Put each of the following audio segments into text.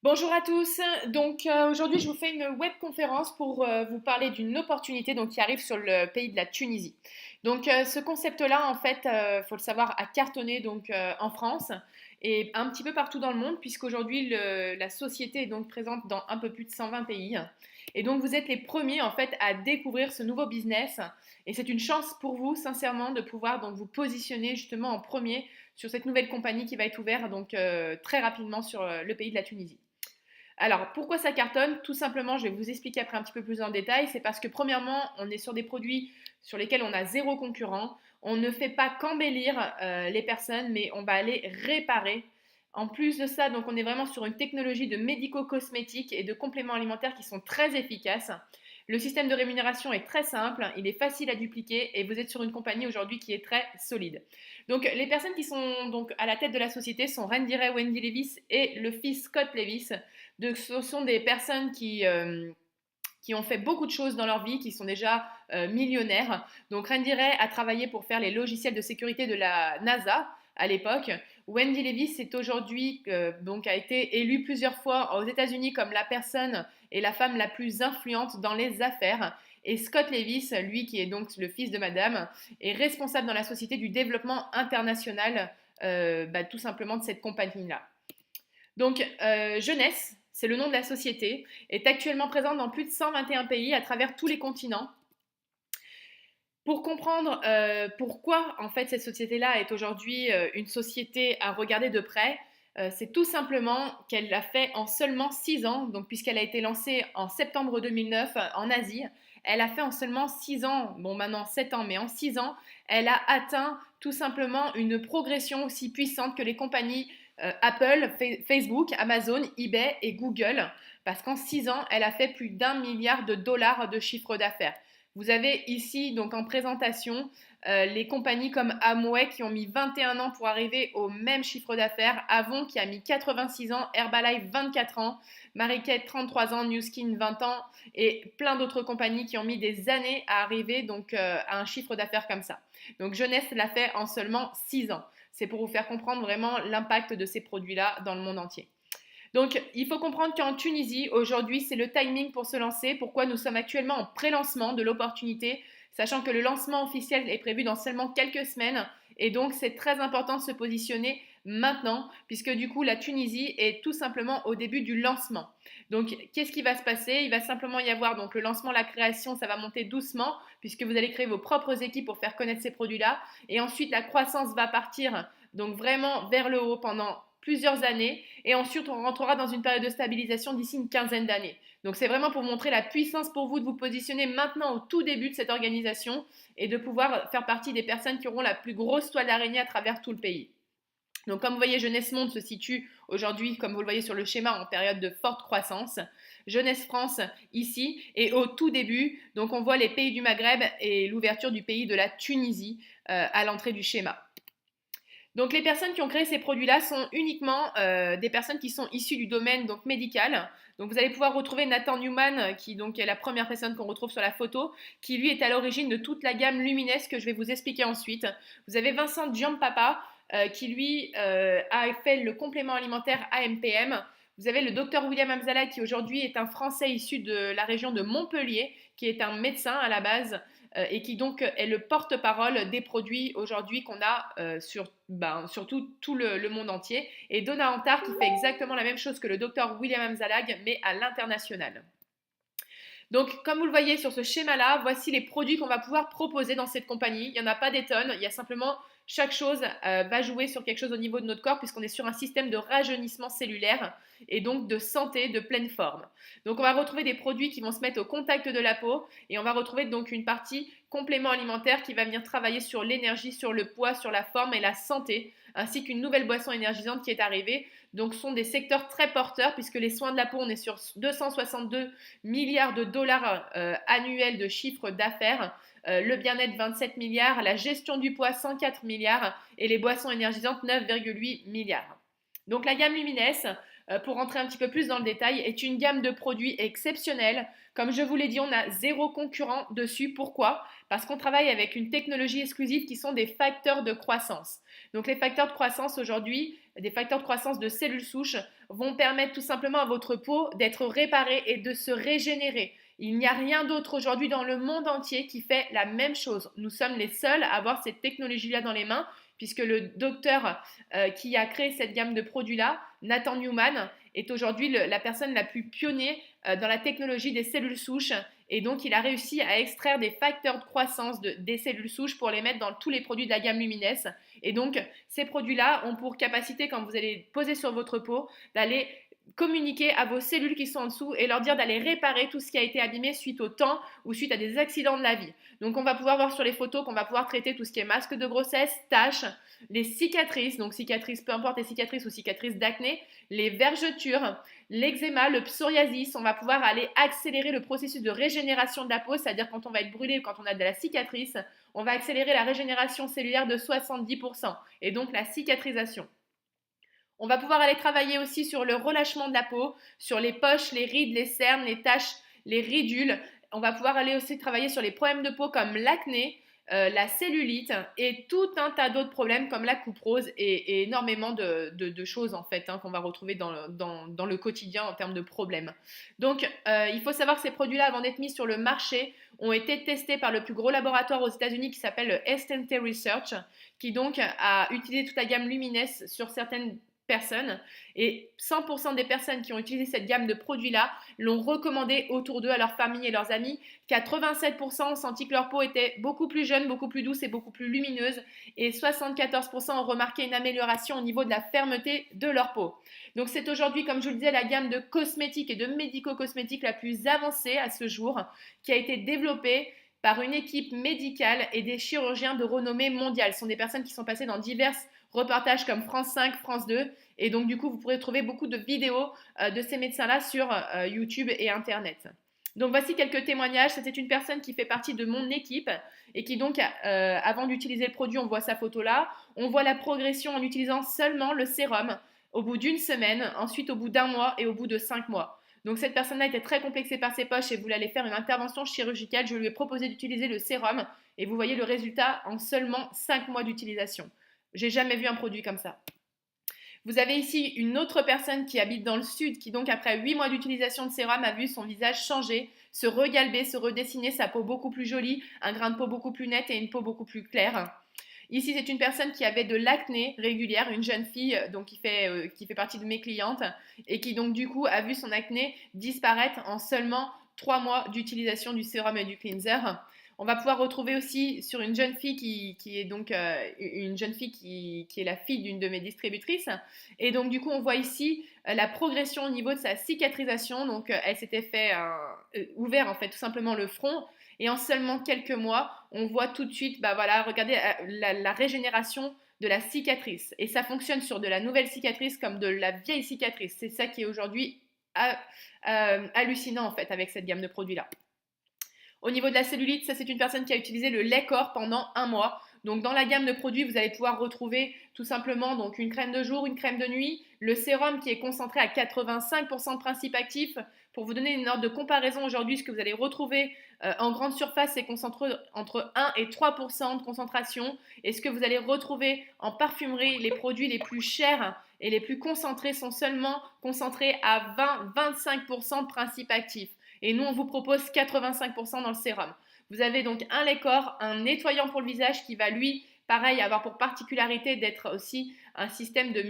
Bonjour à tous. Aujourd'hui, je vous fais une web conférence pour vous parler d'une opportunité qui arrive sur le pays de la Tunisie. Ce concept-là, en fait, faut le savoir, a cartonné en France et un petit peu partout dans le monde, puisqu'aujourd'hui la société est donc présente dans un peu plus de 120 pays. Et donc vous êtes les premiers en fait à découvrir ce nouveau business. Et c'est une chance pour vous, sincèrement, de pouvoir donc vous positionner justement en premier sur cette nouvelle compagnie qui va être ouverte très rapidement sur le pays de la Tunisie. Alors, pourquoi ça cartonne? Tout simplement, je vais vous expliquer après un petit peu plus en détail. C'est parce que premièrement, on est sur des produits sur lesquels on a zéro concurrent. On ne fait pas qu'embellir les personnes, mais on va aller réparer. En plus de ça, donc on est vraiment sur une technologie de médico-cosmétiques et de compléments alimentaires qui sont très efficaces. Le système de rémunération est très simple, il est facile à dupliquer et vous êtes sur une compagnie aujourd'hui qui est très solide. Donc les personnes qui sont donc à la tête de la société sont Randy Ray, Wendy Levis et le fils Scott Levis. Ce sont des personnes qui ont fait beaucoup de choses dans leur vie, qui sont déjà millionnaires. Donc Randy Ray a travaillé pour faire les logiciels de sécurité de la NASA à l'époque. Wendy Levis est aujourd'hui a été élue plusieurs fois aux États-Unis comme la personne et la femme la plus influente dans les affaires. Et Scott Levis, lui qui est donc le fils de madame, est responsable dans la société du développement international tout simplement de cette compagnie-là. Jeunesse, c'est le nom de la société, est actuellement présente dans plus de 121 pays à travers tous les continents. Pour comprendre pourquoi en fait cette société-là est aujourd'hui une société à regarder de près, c'est tout simplement qu'elle l'a fait en seulement 6 ans, donc puisqu'elle a été lancée en septembre 2009 en Asie, elle a fait en seulement 6 ans, bon maintenant 7 ans, mais en 6 ans, elle a atteint tout simplement une progression aussi puissante que les compagnies Apple, Facebook, Amazon, eBay et Google, parce qu'en 6 ans, elle a fait plus d'1 milliard de dollars de chiffre d'affaires. Vous avez ici donc en présentation les compagnies comme Amway qui ont mis 21 ans pour arriver au même chiffre d'affaires, Avon qui a mis 86 ans, Herbalife 24 ans, Mariquette 33 ans, New Skin 20 ans et plein d'autres compagnies qui ont mis des années à arriver à un chiffre d'affaires comme ça. Donc Jeunesse l'a fait en seulement 6 ans. C'est pour vous faire comprendre vraiment l'impact de ces produits-là dans le monde entier. Donc, il faut comprendre qu'en Tunisie, aujourd'hui, c'est le timing pour se lancer. Pourquoi nous sommes actuellement en pré-lancement de l'opportunité, sachant que le lancement officiel est prévu dans seulement quelques semaines. Et donc, c'est très important de se positionner maintenant, puisque du coup, la Tunisie est tout simplement au début du lancement. Donc, qu'est-ce qui va se passer? Il va simplement y avoir donc le lancement, la création, ça va monter doucement, puisque vous allez créer vos propres équipes pour faire connaître ces produits-là. Et ensuite, la croissance va partir donc vraiment vers le haut pendant plusieurs années et ensuite on rentrera dans une période de stabilisation d'ici une quinzaine d'années. Donc c'est vraiment pour montrer la puissance pour vous de vous positionner maintenant au tout début de cette organisation et de pouvoir faire partie des personnes qui auront la plus grosse toile d'araignée à travers tout le pays. Donc comme vous voyez, Jeunesse Monde se situe aujourd'hui, comme vous le voyez sur le schéma, en période de forte croissance. Jeunesse France ici et au tout début, donc on voit les pays du Maghreb et l'ouverture du pays de la Tunisie à l'entrée du schéma. Donc les personnes qui ont créé ces produits-là sont uniquement des personnes qui sont issues du domaine donc médical. Donc vous allez pouvoir retrouver Nathan Newman, qui donc est la première personne qu'on retrouve sur la photo, qui lui est à l'origine de toute la gamme Lumines que je vais vous expliquer ensuite. Vous avez Vincent Giampapa, qui lui a fait le complément alimentaire AMPM. Vous avez le docteur William Amzala, qui aujourd'hui est un Français issu de la région de Montpellier, qui est un médecin à la base et qui donc est le porte-parole des produits aujourd'hui qu'on a sur tout le monde entier. Et Donna Antar qui fait exactement la même chose que le docteur William Amzalag, mais à l'international. Donc, comme vous le voyez sur ce schéma-là, voici les produits qu'on va pouvoir proposer dans cette compagnie. Il n'y en a pas des tonnes, il y a simplement chaque chose va jouer sur quelque chose au niveau de notre corps puisqu'on est sur un système de rajeunissement cellulaire et donc de santé de pleine forme. Donc on va retrouver des produits qui vont se mettre au contact de la peau et on va retrouver donc une partie complément alimentaire qui va venir travailler sur l'énergie, sur le poids, sur la forme et la santé, ainsi qu'une nouvelle boisson énergisante qui est arrivée. Donc ce sont des secteurs très porteurs puisque les soins de la peau, on est sur 262 milliards de dollars annuels de chiffre d'affaires, le bien-être 27 milliards, la gestion du poids 104 milliards et les boissons énergisantes 9,8 milliards. Donc la gamme Lumines, pour rentrer un petit peu plus dans le détail, est une gamme de produits exceptionnelle. Comme je vous l'ai dit, on a zéro concurrent dessus. Pourquoi? Parce qu'on travaille avec une technologie exclusive qui sont des facteurs de croissance. Donc les facteurs de croissance aujourd'hui, des facteurs de croissance de cellules souches, vont permettre tout simplement à votre peau d'être réparée et de se régénérer. Il n'y a rien d'autre aujourd'hui dans le monde entier qui fait la même chose. Nous sommes les seuls à avoir cette technologie-là dans les mains, puisque le docteur qui a créé cette gamme de produits-là, Nathan Newman, est aujourd'hui la personne la plus pionnière dans la technologie des cellules souches. Et donc, il a réussi à extraire des facteurs de croissance des cellules souches pour les mettre dans tous les produits de la gamme Luminess. Et donc, ces produits-là ont pour capacité, quand vous allez poser sur votre peau, d'aller communiquer à vos cellules qui sont en dessous et leur dire d'aller réparer tout ce qui a été abîmé suite au temps ou suite à des accidents de la vie. Donc on va pouvoir voir sur les photos qu'on va pouvoir traiter tout ce qui est masque de grossesse, taches, les cicatrices, donc cicatrices, peu importe les cicatrices ou cicatrices d'acné, les vergetures, l'eczéma, le psoriasis. On va pouvoir aller accélérer le processus de régénération de la peau, c'est-à-dire quand on va être brûlé ou quand on a de la cicatrice, on va accélérer la régénération cellulaire de 70% et donc la cicatrisation. On va pouvoir aller travailler aussi sur le relâchement de la peau, sur les poches, les rides, les cernes, les taches, les ridules. On va pouvoir aller aussi travailler sur les problèmes de peau comme l'acné, la cellulite et tout un tas d'autres problèmes comme la coupe rose et énormément de choses en fait qu'on va retrouver dans le quotidien en termes de problèmes. Donc il faut savoir que ces produits-là, avant d'être mis sur le marché, ont été testés par le plus gros laboratoire aux États-Unis qui s'appelle le STT Research, qui donc a utilisé toute la gamme Luminess sur certaines personnes et 100% des personnes qui ont utilisé cette gamme de produits-là l'ont recommandé autour d'eux à leur famille et leurs amis. 87% ont senti que leur peau était beaucoup plus jeune, beaucoup plus douce et beaucoup plus lumineuse et 74% ont remarqué une amélioration au niveau de la fermeté de leur peau. Donc c'est aujourd'hui, comme je vous le disais, la gamme de cosmétiques et de médico-cosmétiques la plus avancée à ce jour qui a été développée par une équipe médicale et des chirurgiens de renommée mondiale. Ce sont des personnes qui sont passées dans diverses reportages comme France 5, France 2. Et donc, du coup, vous pourrez trouver beaucoup de vidéos de ces médecins-là sur YouTube et Internet. Donc, voici quelques témoignages. C'était une personne qui fait partie de mon équipe et qui donc, avant d'utiliser le produit, on voit sa photo là. On voit la progression en utilisant seulement le sérum au bout d'une semaine, ensuite au bout d'un mois et au bout de 5 mois. Donc, cette personne-là était très complexée par ses poches et voulait aller faire une intervention chirurgicale. Je lui ai proposé d'utiliser le sérum et vous voyez le résultat en seulement 5 mois d'utilisation. J'ai jamais vu un produit comme ça. Vous avez ici une autre personne qui habite dans le sud qui donc après 8 mois d'utilisation de sérum a vu son visage changer, se regalber, se redessiner, sa peau beaucoup plus jolie, un grain de peau beaucoup plus net et une peau beaucoup plus claire. Ici, c'est une personne qui avait de l'acné régulière, une jeune fille donc qui fait partie de mes clientes et qui donc du coup a vu son acné disparaître en seulement 3 mois d'utilisation du sérum et du cleanser. On va pouvoir retrouver aussi sur une jeune fille qui est donc une jeune fille qui est la fille d'une de mes distributrices. Et donc du coup, on voit ici la progression au niveau de sa cicatrisation. Donc elle s'était fait ouvert en fait tout simplement le front. Et en seulement quelques mois, on voit tout de suite, bah voilà, regardez la régénération de la cicatrice. Et ça fonctionne sur de la nouvelle cicatrice comme de la vieille cicatrice. C'est ça qui est aujourd'hui hallucinant en fait avec cette gamme de produits-là. Au niveau de la cellulite, ça c'est une personne qui a utilisé le lait corps pendant 1 mois. Donc dans la gamme de produits, vous allez pouvoir retrouver tout simplement donc une crème de jour, une crème de nuit, le sérum qui est concentré à 85% de principes actifs. Pour vous donner une ordre de comparaison aujourd'hui, ce que vous allez retrouver en grande surface, c'est concentré entre 1 et 3% de concentration. Et ce que vous allez retrouver en parfumerie, les produits les plus chers et les plus concentrés sont seulement concentrés à 20-25% de principes actifs. Et nous, on vous propose 85% dans le sérum. Vous avez donc un lait corps, un nettoyant pour le visage qui va lui, pareil, avoir pour particularité d'être aussi un système de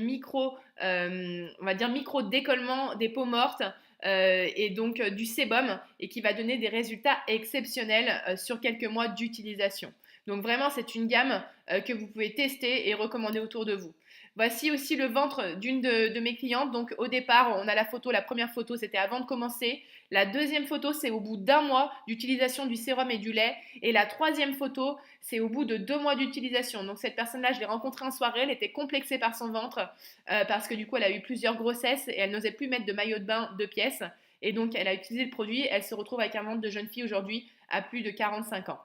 on va dire micro décollement des peaux mortes et donc du sébum et qui va donner des résultats exceptionnels sur quelques mois d'utilisation. Donc vraiment, c'est une gamme que vous pouvez tester et recommander autour de vous. Voici aussi le ventre d'une de mes clientes. Donc au départ, on a la photo, la première photo, c'était avant de commencer. La deuxième photo, c'est au bout d'1 mois d'utilisation du sérum et du lait. Et la troisième photo, c'est au bout de 2 mois d'utilisation. Donc cette personne-là, je l'ai rencontrée en soirée, elle était complexée par son ventre parce que du coup, elle a eu plusieurs grossesses et elle n'osait plus mettre de maillot de bain 2 pièces. Et donc, elle a utilisé le produit. Elle se retrouve avec un ventre de jeune fille aujourd'hui à plus de 45 ans.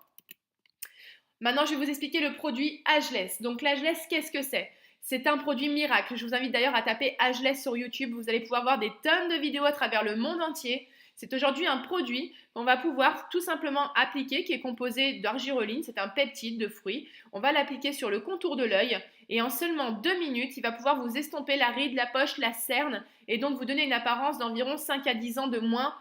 Maintenant, je vais vous expliquer le produit Ageless. Donc l'Ageless, qu'est-ce que c'est ? C'est un produit miracle. Je vous invite d'ailleurs à taper Ageless sur YouTube. Vous allez pouvoir voir des tonnes de vidéos à travers le monde entier C'est aujourd'hui un produit qu'on va pouvoir tout simplement appliquer, qui est composé d'argireline, c'est un peptide de fruits. On va l'appliquer sur le contour de l'œil et en seulement 2 minutes, il va pouvoir vous estomper la ride, la poche, la cerne et donc vous donner une apparence d'environ 5 à 10 ans de moins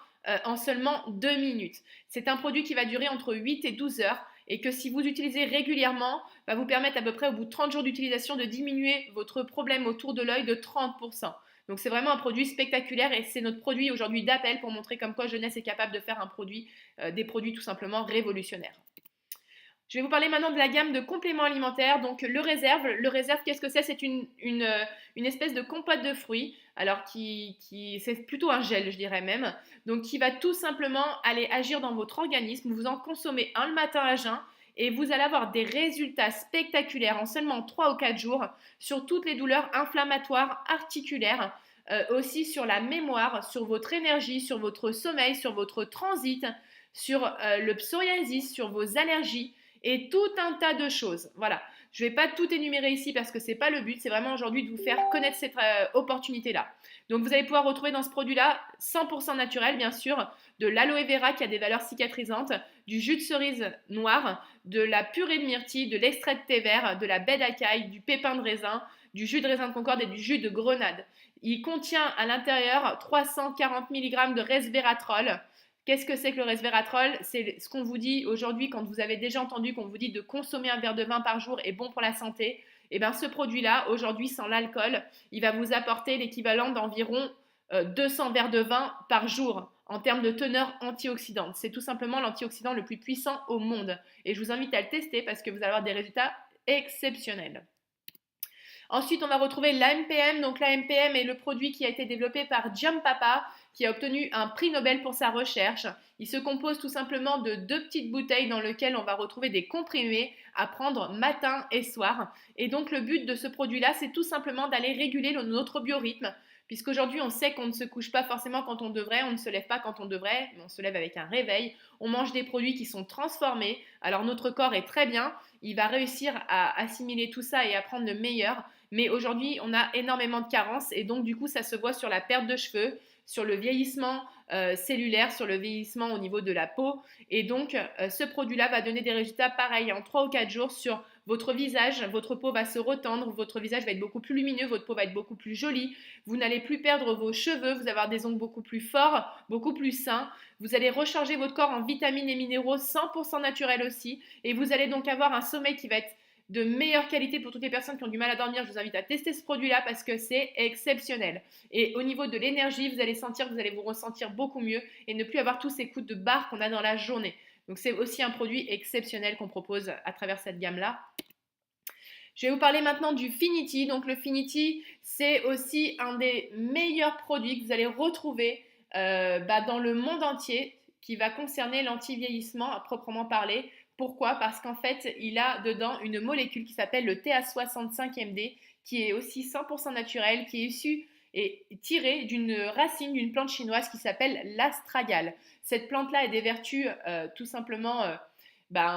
en seulement 2 minutes. C'est un produit qui va durer entre 8 et 12 heures et que si vous utilisez régulièrement, va vous permettre à peu près au bout de 30 jours d'utilisation de diminuer votre problème autour de l'œil de 30%. Donc c'est vraiment un produit spectaculaire et c'est notre produit aujourd'hui d'appel pour montrer comme quoi Jeunesse est capable de faire des produits tout simplement révolutionnaires. Je vais vous parler maintenant de la gamme de compléments alimentaires. Donc le réserve. Le réserve, qu'est-ce que c'est? C'est une espèce de compote de fruits. Alors c'est plutôt un gel, je dirais même. Donc qui va tout simplement aller agir dans votre organisme. Vous en consommez un le matin à jeun et vous allez avoir des résultats spectaculaires en seulement 3 ou 4 jours sur toutes les douleurs inflammatoires articulaires, aussi sur la mémoire, sur votre énergie, sur votre sommeil, sur votre transit, sur le psoriasis, sur vos allergies et tout un tas de choses. Voilà, je ne vais pas tout énumérer ici parce que ce n'est pas le but, c'est vraiment aujourd'hui de vous faire connaître cette opportunité-là. Donc vous allez pouvoir retrouver dans ce produit-là 100% naturel, bien sûr, de l'aloe vera qui a des valeurs cicatrisantes, du jus de cerise noire, de la purée de myrtille, de l'extrait de thé vert, de la baie d'acaille, du pépin de raisin, du jus de raisin de Concorde et du jus de grenade. Il contient à l'intérieur 340 mg de resveratrol. Qu'est-ce que c'est que le resveratrol? C'est ce qu'on vous dit aujourd'hui quand vous avez déjà entendu qu'on vous dit de consommer un verre de vin par jour est bon pour la santé. Et bien ce produit-là, aujourd'hui sans l'alcool, il va vous apporter l'équivalent d'environ 200 verres de vin par jour en termes de teneur antioxydante. C'est tout simplement l'antioxydant le plus puissant au monde. Et je vous invite à le tester parce que vous allez avoir des résultats exceptionnels. Ensuite, on va retrouver l'AMPM. Donc l'AMPM est le produit qui a été développé par Giampapa, qui a obtenu un prix Nobel pour sa recherche. Il se compose tout simplement de 2 petites bouteilles dans lesquelles on va retrouver des comprimés à prendre matin et soir. Et donc le but de ce produit-là, c'est tout simplement d'aller réguler notre biorhythme. Puisqu'aujourd'hui, on sait qu'on ne se couche pas forcément quand on devrait, on ne se lève pas quand on devrait, mais on se lève avec un réveil. On mange des produits qui sont transformés. Alors notre corps est très bien, il va réussir à assimiler tout ça et à prendre le meilleur. Mais aujourd'hui, on a énormément de carences et donc du coup, ça se voit sur la perte de cheveux, sur le vieillissement cellulaire, sur le vieillissement au niveau de la peau. Et donc, ce produit-là va donner des résultats pareils en 3 ou 4 jours sur votre visage. Votre peau va se retendre, votre visage va être beaucoup plus lumineux, votre peau va être beaucoup plus jolie. Vous n'allez plus perdre vos cheveux, vous allez avoir des ongles beaucoup plus forts, beaucoup plus sains. Vous allez recharger votre corps en vitamines et minéraux 100% naturels aussi. Et vous allez donc avoir un sommeil qui va être de meilleure qualité pour toutes les personnes qui ont du mal à dormir. Je vous invite à tester ce produit-là parce que c'est exceptionnel. Et au niveau de l'énergie, vous allez sentir que vous allez vous ressentir beaucoup mieux et ne plus avoir tous ces coups de barre qu'on a dans la journée. Donc c'est aussi un produit exceptionnel qu'on propose à travers cette gamme-là. Je vais vous parler maintenant du Finity. Donc le Finity, c'est aussi un des meilleurs produits que vous allez retrouver dans le monde entier qui va concerner l'anti-vieillissement à proprement parler. Pourquoi? Parce qu'en fait, il a dedans une molécule qui s'appelle le TA65MD, qui est aussi 100% naturel, qui est issu et tiré d'une racine d'une plante chinoise qui s'appelle l'astragale. Cette plante-là a des vertus tout simplement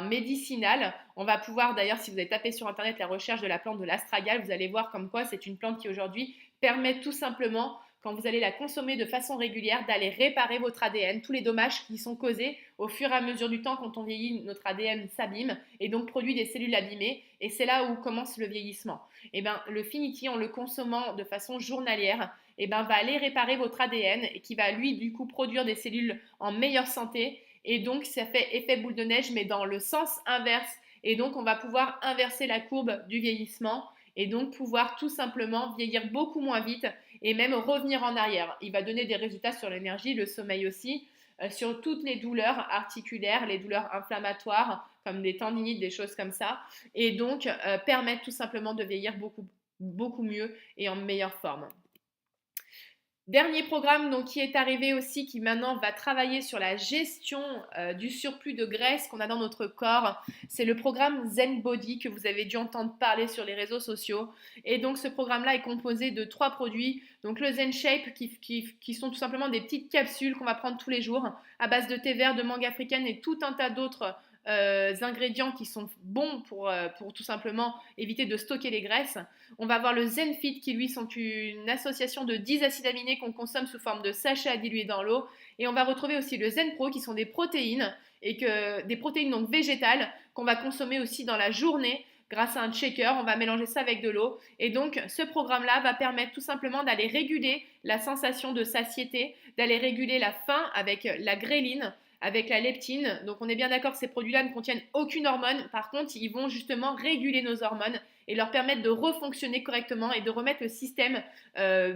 médicinales. On va pouvoir d'ailleurs, si vous avez tapé sur internet la recherche de la plante de l'astragale, vous allez voir comme quoi c'est une plante qui aujourd'hui permet tout simplement, quand vous allez la consommer de façon régulière, d'aller réparer votre ADN, tous les dommages qui sont causés au fur et à mesure du temps. Quand on vieillit, notre ADN s'abîme et donc produit des cellules abîmées et c'est là où commence le vieillissement. Et le Finity, en le consommant de façon journalière, va aller réparer votre ADN et qui va lui du coup produire des cellules en meilleure santé et donc ça fait effet boule de neige mais dans le sens inverse et donc on va pouvoir inverser la courbe du vieillissement et donc pouvoir tout simplement vieillir beaucoup moins vite et même revenir en arrière. Il va donner des résultats sur l'énergie, le sommeil aussi, sur toutes les douleurs articulaires, les douleurs inflammatoires comme des tendinites, des choses comme ça, et donc permettre tout simplement de vieillir beaucoup mieux et en meilleure forme. Dernier programme donc, qui est arrivé aussi, qui maintenant va travailler sur la gestion du surplus de graisse qu'on a dans notre corps. C'est le programme Zen Body que vous avez dû entendre parler sur les réseaux sociaux. Et donc ce programme-là est composé de 3 produits. Donc le Zen Shape qui sont tout simplement des petites capsules qu'on va prendre tous les jours à base de thé vert, de mangue africaine et tout un tas d'autres ingrédients qui sont bons pour tout simplement éviter de stocker les graisses. On va avoir le Zenfit qui lui sont une association de 10 acides aminés qu'on consomme sous forme de sachets à diluer dans l'eau. Et on va retrouver aussi le Zenpro qui sont des protéines, des protéines donc végétales qu'on va consommer aussi dans la journée grâce à un shaker. On va mélanger ça avec de l'eau. Et donc ce programme-là va permettre tout simplement d'aller réguler la sensation de satiété, d'aller réguler la faim avec la gréline, avec la leptine. Donc on est bien d'accord que ces produits-là ne contiennent aucune hormone. Par contre, ils vont justement réguler nos hormones et leur permettre de refonctionner correctement et de remettre le système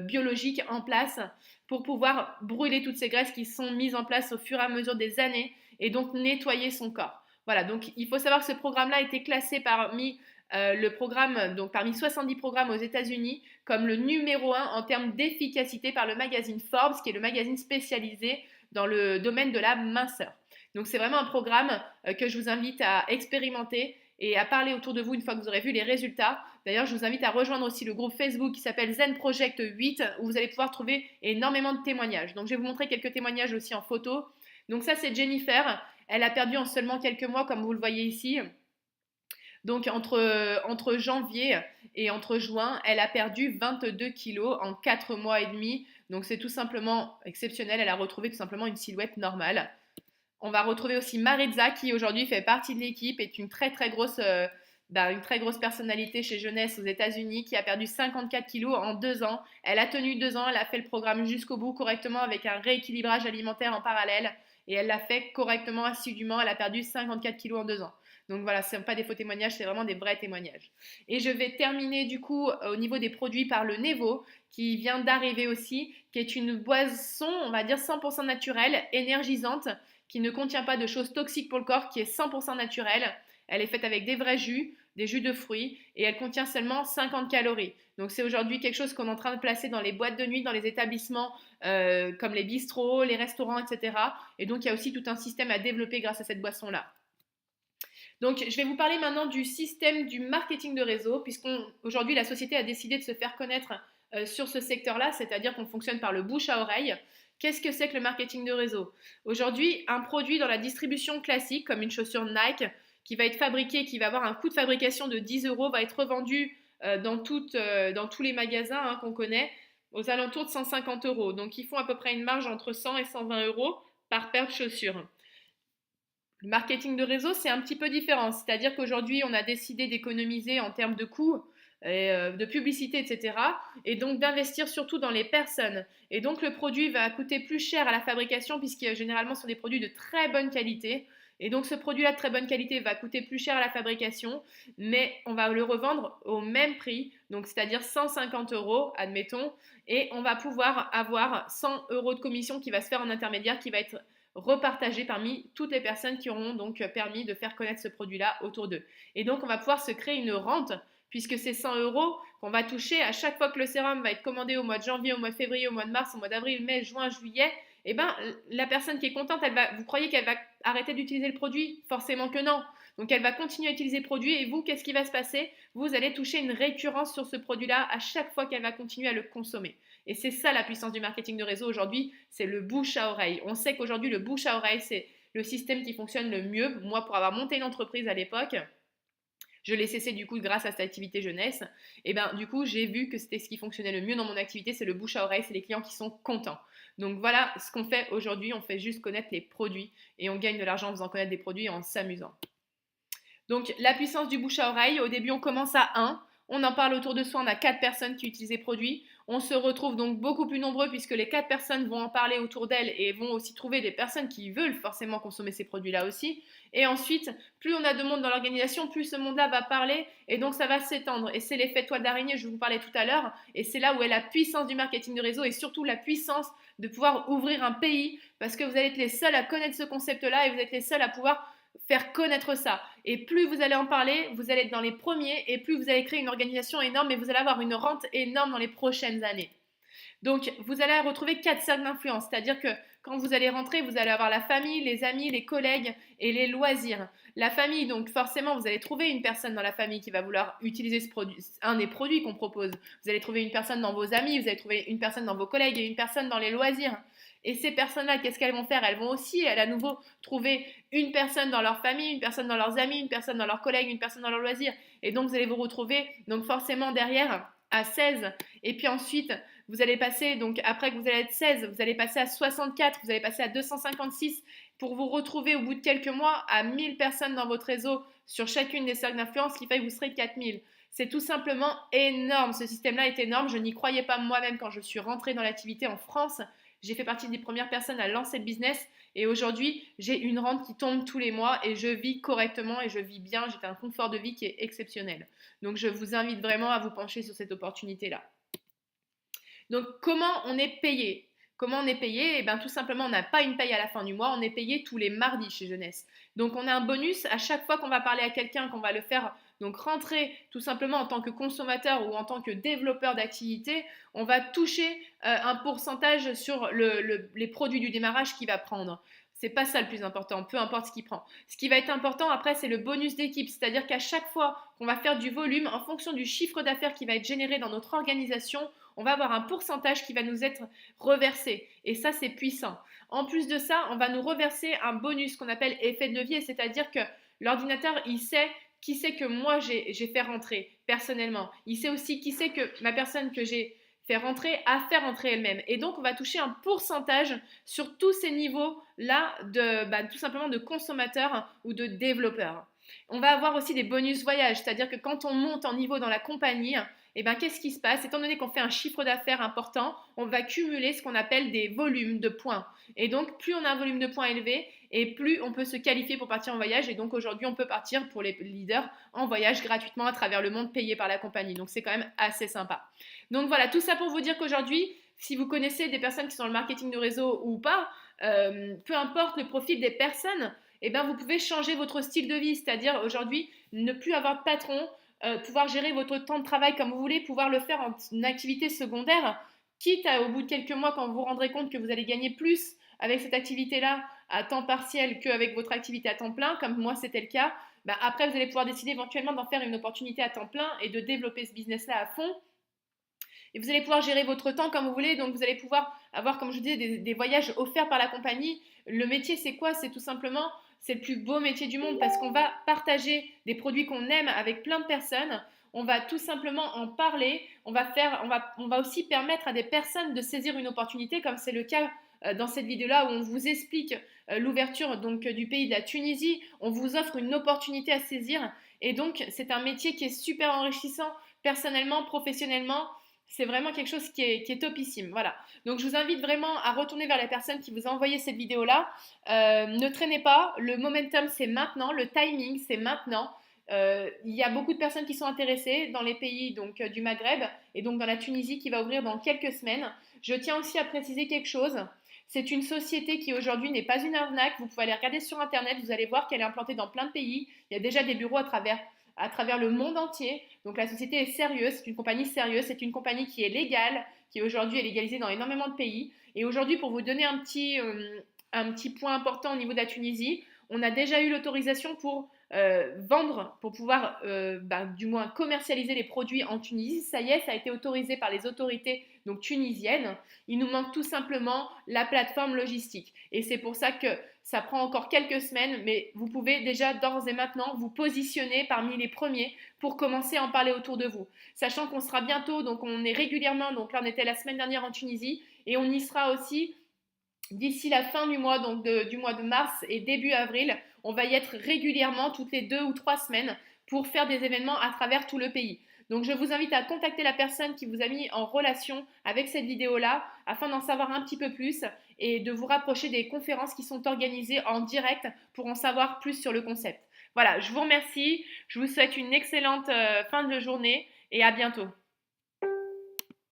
biologique en place pour pouvoir brûler toutes ces graisses qui sont mises en place au fur et à mesure des années et donc nettoyer son corps. Voilà, donc il faut savoir que ce programme-là a été classé parmi parmi 70 programmes aux États-Unis comme le numéro 1 en termes d'efficacité par le magazine Forbes, qui est le magazine spécialisé dans le domaine de la minceur. Donc c'est vraiment un programme que je vous invite à expérimenter et à parler autour de vous une fois que vous aurez vu les résultats. D'ailleurs, je vous invite à rejoindre aussi le groupe Facebook qui s'appelle Zen Project 8, où vous allez pouvoir trouver énormément de témoignages. Donc je vais vous montrer quelques témoignages aussi en photo. Donc ça, c'est Jennifer. Elle a perdu en seulement quelques mois, comme vous le voyez ici. Donc entre janvier et entre juin, elle a perdu 22 kilos en 4 mois et demi. Donc c'est tout simplement exceptionnel. Elle a retrouvé tout simplement une silhouette normale. On va retrouver aussi Maritza qui aujourd'hui fait partie de l'équipe, est une très grosse personnalité chez Jeunesse aux États-Unis qui a perdu 54 kilos en 2 ans. Elle a tenu 2 ans, elle a fait le programme jusqu'au bout correctement avec un rééquilibrage alimentaire en parallèle et elle l'a fait correctement, assidûment. Elle a perdu 54 kilos en 2 ans. Donc voilà, ce ne sont pas des faux témoignages, c'est vraiment des vrais témoignages. Et je vais terminer du coup au niveau des produits par le Nevo qui vient d'arriver aussi, qui est une boisson, on va dire 100% naturelle, énergisante, qui ne contient pas de choses toxiques pour le corps, qui est 100% naturelle. Elle est faite avec des vrais jus, des jus de fruits, et elle contient seulement 50 calories. Donc c'est aujourd'hui quelque chose qu'on est en train de placer dans les boîtes de nuit, dans les établissements comme les bistrots, les restaurants, etc. Et donc il y a aussi tout un système à développer grâce à cette boisson-là. Donc, je vais vous parler maintenant du système du marketing de réseau, puisqu'aujourd'hui, la société a décidé de se faire connaître sur ce secteur-là, c'est-à-dire qu'on fonctionne par le bouche à oreille. Qu'est-ce que c'est que le marketing de réseau? Aujourd'hui, un produit dans la distribution classique, comme une chaussure Nike, qui va être fabriquée, qui va avoir un coût de fabrication de 10 euros, va être revendu dans tous les magasins qu'on connaît aux alentours de 150 euros. Donc, ils font à peu près une marge entre 100 et 120 euros par paire de chaussures. Le marketing de réseau, c'est un petit peu différent. C'est-à-dire qu'aujourd'hui, on a décidé d'économiser en termes de coûts, de publicité, etc. Et donc d'investir surtout dans les personnes. Et donc le produit va coûter plus cher à la fabrication puisque généralement ce sont des produits de très bonne qualité. Et donc ce produit-là de très bonne qualité va coûter plus cher à la fabrication, mais on va le revendre au même prix, donc c'est-à-dire 150 euros, admettons, et on va pouvoir avoir 100 euros de commission qui va se faire en intermédiaire, qui va être repartagé parmi toutes les personnes qui auront donc permis de faire connaître ce produit-là autour d'eux. Et donc on va pouvoir se créer une rente puisque c'est 100 euros qu'on va toucher à chaque fois que le sérum va être commandé au mois de janvier, au mois de février, au mois de mars, au mois d'avril, mai, juin, juillet. Et ben la personne qui est contente, vous croyez qu'elle va arrêter d'utiliser le produit? Forcément que non. Donc elle va continuer à utiliser le produit et vous, qu'est-ce qui va se passer? Vous allez toucher une récurrence sur ce produit-là à chaque fois qu'elle va continuer à le consommer. Et c'est ça la puissance du marketing de réseau aujourd'hui, c'est le bouche à oreille. On sait qu'aujourd'hui le bouche à oreille, c'est le système qui fonctionne le mieux. Moi, pour avoir monté une entreprise à l'époque, je l'ai cessé du coup grâce à cette activité jeunesse. Et ben du coup, j'ai vu que c'était ce qui fonctionnait le mieux dans mon activité, c'est le bouche à oreille, c'est les clients qui sont contents. Donc voilà ce qu'on fait aujourd'hui, on fait juste connaître les produits et on gagne de l'argent en faisant connaître des produits et en s'amusant. Donc la puissance du bouche à oreille, au début on commence à 1, on en parle autour de soi, on a 4 personnes qui utilisent les produits. On se retrouve donc beaucoup plus nombreux puisque les 4 personnes vont en parler autour d'elles et vont aussi trouver des personnes qui veulent forcément consommer ces produits-là aussi. Et ensuite, plus on a de monde dans l'organisation, plus ce monde-là va parler et donc ça va s'étendre. Et c'est l'effet toile d'araignée, je vous parlais tout à l'heure. Et c'est là où est la puissance du marketing de réseau et surtout la puissance de pouvoir ouvrir un pays parce que vous allez être les seuls à connaître ce concept-là et vous êtes les seuls à pouvoir faire connaître ça. Et plus vous allez en parler, vous allez être dans les premiers et plus vous allez créer une organisation énorme et vous allez avoir une rente énorme dans les prochaines années. Donc, vous allez retrouver 4 cercles d'influence, c'est-à-dire que quand vous allez rentrer, vous allez avoir la famille, les amis, les collègues et les loisirs. La famille, donc forcément, vous allez trouver une personne dans la famille qui va vouloir utiliser ce produit, un des produits qu'on propose. Vous allez trouver une personne dans vos amis, vous allez trouver une personne dans vos collègues et une personne dans les loisirs. Et ces personnes-là, qu'est-ce qu'elles vont faire? Elles vont aussi, à nouveau, trouver une personne dans leur famille, une personne dans leurs amis, une personne dans leurs collègues, une personne dans leurs loisirs. Et donc, vous allez vous retrouver, donc forcément derrière, à 16. Et puis ensuite, vous allez passer, donc après que vous allez être 16, vous allez passer à 64, vous allez passer à 256 pour vous retrouver au bout de quelques mois à 1000 personnes dans votre réseau sur chacune des cercles d'influence, ce qui fait que vous serez 4000. C'est tout simplement énorme. Ce système-là est énorme. Je n'y croyais pas moi-même quand je suis rentrée dans l'activité en France. J'ai fait partie des premières personnes à lancer le business et aujourd'hui, j'ai une rente qui tombe tous les mois et je vis correctement et je vis bien. J'ai un confort de vie qui est exceptionnel. Donc, je vous invite vraiment à vous pencher sur cette opportunité-là. Donc, comment on est payé? Comment on est payé? Eh bien, tout simplement, on n'a pas une paye à la fin du mois, on est payé tous les mardis chez Jeunesse. Donc, on a un bonus à chaque fois qu'on va parler à quelqu'un, qu'on va le faire donc rentrer tout simplement en tant que consommateur ou en tant que développeur d'activité, on va toucher un pourcentage sur les produits du démarrage qu'il va prendre. C'est pas ça le plus important, peu importe ce qu'il prend. Ce qui va être important après, c'est le bonus d'équipe, c'est-à-dire qu'à chaque fois qu'on va faire du volume, en fonction du chiffre d'affaires qui va être généré dans notre organisation, on va avoir un pourcentage qui va nous être reversé. Et ça, c'est puissant. En plus de ça, on va nous reverser un bonus qu'on appelle effet de levier, c'est-à-dire que l'ordinateur, il sait qui c'est que moi j'ai fait rentrer personnellement. Il sait aussi qui c'est que ma personne que j'ai fait rentrer a fait rentrer elle-même. Et donc, on va toucher un pourcentage sur tous ces niveaux-là tout simplement de consommateurs ou de développeurs. On va avoir aussi des bonus voyage, c'est-à-dire que quand on monte en niveau dans la compagnie, eh ben, qu'est-ce qui se passe? Étant donné qu'on fait un chiffre d'affaires important, on va cumuler ce qu'on appelle des volumes de points. Et donc, plus on a un volume de points élevé, et plus on peut se qualifier pour partir en voyage. Et donc, aujourd'hui, on peut partir pour les leaders en voyage gratuitement à travers le monde payé par la compagnie. Donc, c'est quand même assez sympa. Donc, voilà, tout ça pour vous dire qu'aujourd'hui, si vous connaissez des personnes qui sont dans le marketing de réseau ou pas, peu importe le profil des personnes, eh ben, vous pouvez changer votre style de vie. C'est-à-dire, aujourd'hui, ne plus avoir de patron, pouvoir gérer votre temps de travail comme vous voulez, pouvoir le faire en activité secondaire, quitte à, au bout de quelques mois, quand vous vous rendrez compte que vous allez gagner plus avec cette activité-là à temps partiel qu'avec votre activité à temps plein, comme moi c'était le cas, bah après vous allez pouvoir décider éventuellement d'en faire une opportunité à temps plein et de développer ce business-là à fond. Et vous allez pouvoir gérer votre temps comme vous voulez, donc vous allez pouvoir avoir, comme je vous disais, des voyages offerts par la compagnie. Le métier, c'est quoi? C'est tout simplement, c'est le plus beau métier du monde parce qu'on va partager des produits qu'on aime avec plein de personnes. On va tout simplement en parler. On va aussi permettre à des personnes de saisir une opportunité, comme c'est le cas dans cette vidéo-là où on vous explique l'ouverture donc du pays de la Tunisie. On vous offre une opportunité à saisir. Et donc, c'est un métier qui est super enrichissant personnellement, professionnellement. C'est vraiment quelque chose qui est topissime. Voilà. Donc, je vous invite vraiment à retourner vers la personne qui vous a envoyé cette vidéo-là. Ne traînez pas. Le momentum, c'est maintenant. Le timing, c'est maintenant. Il y a beaucoup de personnes qui sont intéressées dans les pays donc, du Maghreb et donc dans la Tunisie qui va ouvrir dans quelques semaines. Je tiens aussi à préciser quelque chose. C'est une société qui aujourd'hui n'est pas une arnaque. Vous pouvez aller regarder sur Internet. Vous allez voir qu'elle est implantée dans plein de pays. Il y a déjà des bureaux à travers le monde entier. Donc la société est sérieuse, c'est une compagnie sérieuse, c'est une compagnie qui est légale, qui aujourd'hui est légalisée dans énormément de pays. Et aujourd'hui, pour vous donner un petit point important au niveau de la Tunisie, on a déjà eu l'autorisation pour vendre, pour pouvoir du moins commercialiser les produits en Tunisie. Ça y est, ça a été autorisé par les autorités donc tunisiennes. Il nous manque tout simplement la plateforme logistique. Et c'est pour ça que ça prend encore quelques semaines, mais vous pouvez déjà d'ores et maintenant vous positionner parmi les premiers pour commencer à en parler autour de vous. Sachant qu'on sera bientôt, donc on est régulièrement, donc là on était la semaine dernière en Tunisie, et on y sera aussi d'ici la fin du mois, donc du mois de mars et début avril. On va y être régulièrement, toutes les 2 ou 3 semaines, pour faire des événements à travers tout le pays. Donc je vous invite à contacter la personne qui vous a mis en relation avec cette vidéo-là afin d'en savoir un petit peu plus et de vous rapprocher des conférences qui sont organisées en direct pour en savoir plus sur le concept. Voilà, je vous remercie, je vous souhaite une excellente fin de journée et à bientôt.